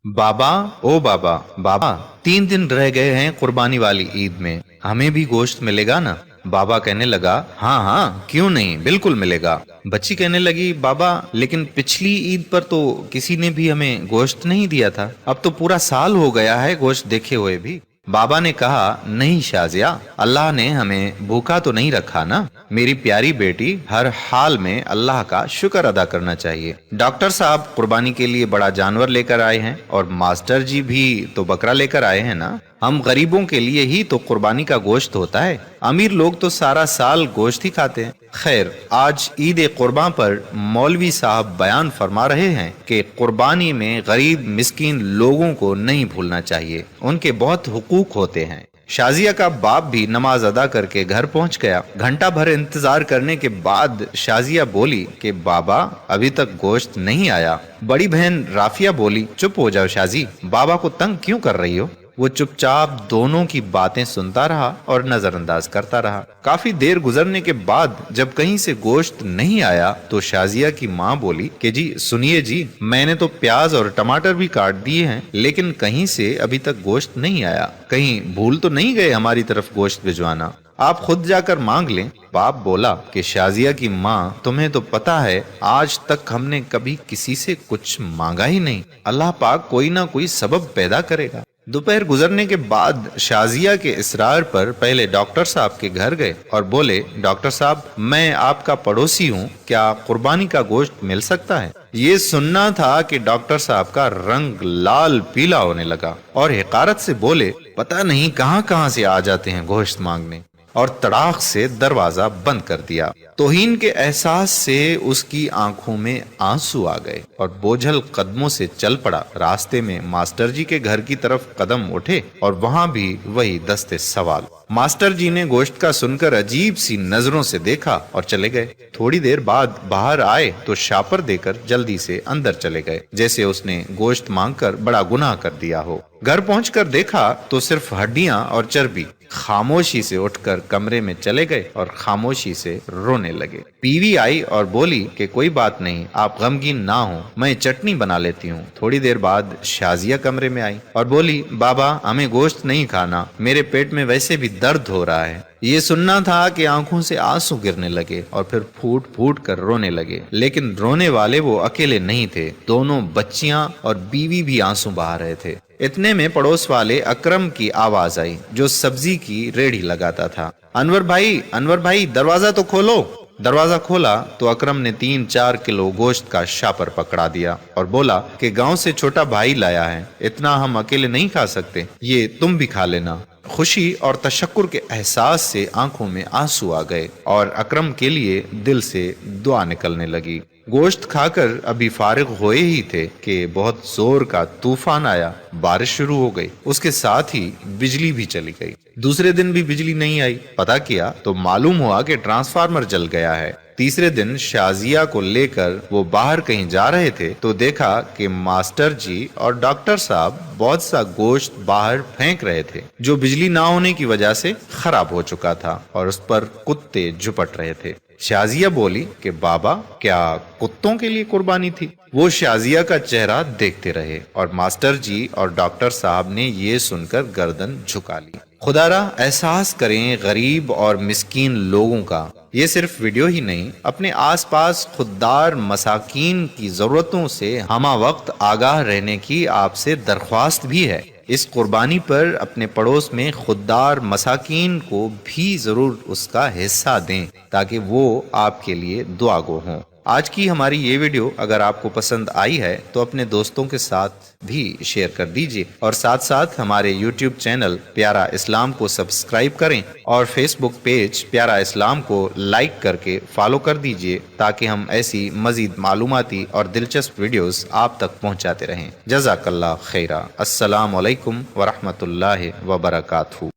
बाबा, ओ बाबा, बाबा, 3 दिन रह गए हैं कुर्बानी वाली ईद में, हमें भी गोश्त मिलेगा ना? बाबा कहने लगा, हाँ हाँ, क्यों नहीं, बिल्कुल मिलेगा। बच्ची कहने लगी, बाबा लेकिन पिछली ईद पर तो किसी ने भी हमें गोश्त नहीं दिया था, अब तो पूरा साल हो गया है गोश्त देखे हुए भी। बाबा ने कहा, नहीं शाजिया, अल्लाह ने हमें भूखा तो नहीं रखा ना। मेरी प्यारी बेटी, हर हाल में अल्लाह का शुक्र अदा करना चाहिए। डॉक्टर साहब कुर्बानी के लिए बड़ा जानवर लेकर आए हैं और मास्टर जी भी तो बकरा लेकर आए हैं ना। हम गरीबों के लिए ही तो कुर्बानी का गोश्त होता है, अमीर लोग तो सारा साल गोश्त ही खाते हैं। खैर, आज ईद कुर्बान पर मौलवी साहब बयान फरमा रहे हैं कि कुर्बानी में गरीब मिस्कीन लोगों को नहीं भूलना चाहिए, उनके बहुत हुकूक होते हैं। शाजिया का बाप भी नमाज अदा करके घर पहुंच गया। घंटा भर इंतजार करने के बाद शाजिया बोली कि बाबा अभी तक गोश्त नहीं आया। बड़ी बहन राफिया बोली, चुप हो जाओ शाजी, बाबा को तंग क्यों कर रही हो? वो चुपचाप दोनों की बातें सुनता रहा और नजरअंदाज करता रहा। काफी देर गुजरने के बाद जब कहीं से गोश्त नहीं आया तो शाजिया की माँ बोली कि जी सुनिए जी, मैंने तो प्याज और टमाटर भी काट दिए हैं, लेकिन कहीं से अभी तक गोश्त नहीं आया। कहीं भूल तो नहीं गए हमारी तरफ गोश्त भिजवाना? आप खुद जाकर मांग लें। बाप बोला कि शाजिया की माँ, तुम्हें तो पता है आज तक हमने कभी किसी से कुछ मांगा ही नहीं, अल्लाह पाक कोई ना कोई सबब पैदा करेगा। दोपहर गुजरने के बाद शाजिया के इसरार पर पहले डॉक्टर साहब के घर गए और बोले, डॉक्टर साहब मैं आपका पड़ोसी हूँ, क्या कुर्बानी का गोश्त मिल सकता है? ये सुनना था कि डॉक्टर साहब का रंग लाल पीला होने लगा और हिकारत से बोले, पता नहीं कहाँ कहाँ से आ जाते हैं गोश्त मांगने, और तड़ाक से दरवाजा बंद कर दिया। तौहीन के एहसास से उसकी आंखों में आंसू आ गए और बोझल कदमों से चल पड़ा। रास्ते में मास्टर जी के घर की तरफ कदम उठे और वहां भी वही दस्ते सवाल। मास्टर जी ने गोश्त का सुनकर अजीब सी नजरों से देखा और चले गए। थोड़ी देर बाद बाहर आए तो शापर देकर जल्दी से अंदर चले गए, जैसे उसने गोश्त मांगकर बड़ा गुनाह कर दिया हो। घर पहुंचकर देखा तो सिर्फ हड्डियां और चर्बी। खामोशी से उठकर कमरे में चले गए और खामोशी से रोने लगे। बीवी आई और बोली कि कोई बात नहीं, आप गमगीन ना हो, मैं चटनी बना लेती हूँ। थोड़ी देर बाद शाजिया कमरे में आई और बोली, बाबा हमें गोश्त नहीं खाना, मेरे पेट में वैसे भी दर्द हो रहा है। ये सुनना था कि आंखों से आंसू गिरने लगे और फिर फूट फूट कर रोने लगे। लेकिन रोने वाले वो अकेले नहीं थे, दोनों बच्चियां और बीवी भी आंसू बहा रहे थे। इतने में पड़ोस वाले अकरम की आवाज आई, जो सब्जी की रेड़ी लगाता था। अनवर भाई दरवाजा तो खोलो। दरवाजा खोला तो अकरम ने 3-4 किलो गोश्त का शापर पकड़ा दिया और बोला कि गांव से छोटा भाई लाया है, इतना हम अकेले नहीं खा सकते, ये तुम भी खा लेना। खुशी और तशक्कुर के एहसास से आंखों में आंसू आ गए और अकरम के लिए दिल से दुआ निकलने लगी। गोश्त खाकर अभी फारिग हुए ही थे कि बहुत जोर का तूफान आया, बारिश शुरू हो गई, उसके साथ ही बिजली भी चली गई। दूसरे दिन भी बिजली नहीं आई। पता किया तो मालूम हुआ कि ट्रांसफार्मर जल गया है। तीसरे दिन शाजिया को लेकर वो बाहर कहीं जा रहे थे तो देखा कि मास्टर जी और डॉक्टर साहब बहुत सा गोश्त बाहर फेंक रहे थे, जो बिजली ना होने की वजह से खराब हो चुका था और उस पर कुत्ते झुपट रहे थे। शाजिया बोली कि बाबा क्या कुत्तों के लिए कुर्बानी थी? वो शाजिया का चेहरा देखते रहे और मास्टर जी और डॉक्टर साहब ने ये सुनकर गर्दन झुका ली। खुदारा एहसास करें गरीब और मिस्कीन लोगों का। ये सिर्फ वीडियो ही नहीं, अपने आसपास खुददार मसाकीन की जरूरतों से हमा वक्त आगाह रहने की आपसे दरख्वास्त भी है। इस कुर्बानी पर अपने पड़ोस में खुददार मसाकीन को भी जरूर उसका हिस्सा दें ताकि वो आपके लिए दुआगो हों। आज की हमारी ये वीडियो अगर आपको पसंद आई है तो अपने दोस्तों के साथ भी शेयर कर दीजिए और साथ साथ हमारे YouTube चैनल प्यारा इस्लाम को सब्सक्राइब करें और Facebook पेज प्यारा इस्लाम को लाइक करके फॉलो कर दीजिए ताकि हम ऐसी मजीद मालूमाती और दिलचस्प वीडियोस आप तक पहुंचाते रहें। जज़ाकल्लाह खैरा। अस्सलाम वालेकुम व रहमतुल्लाहि व बरकातहू।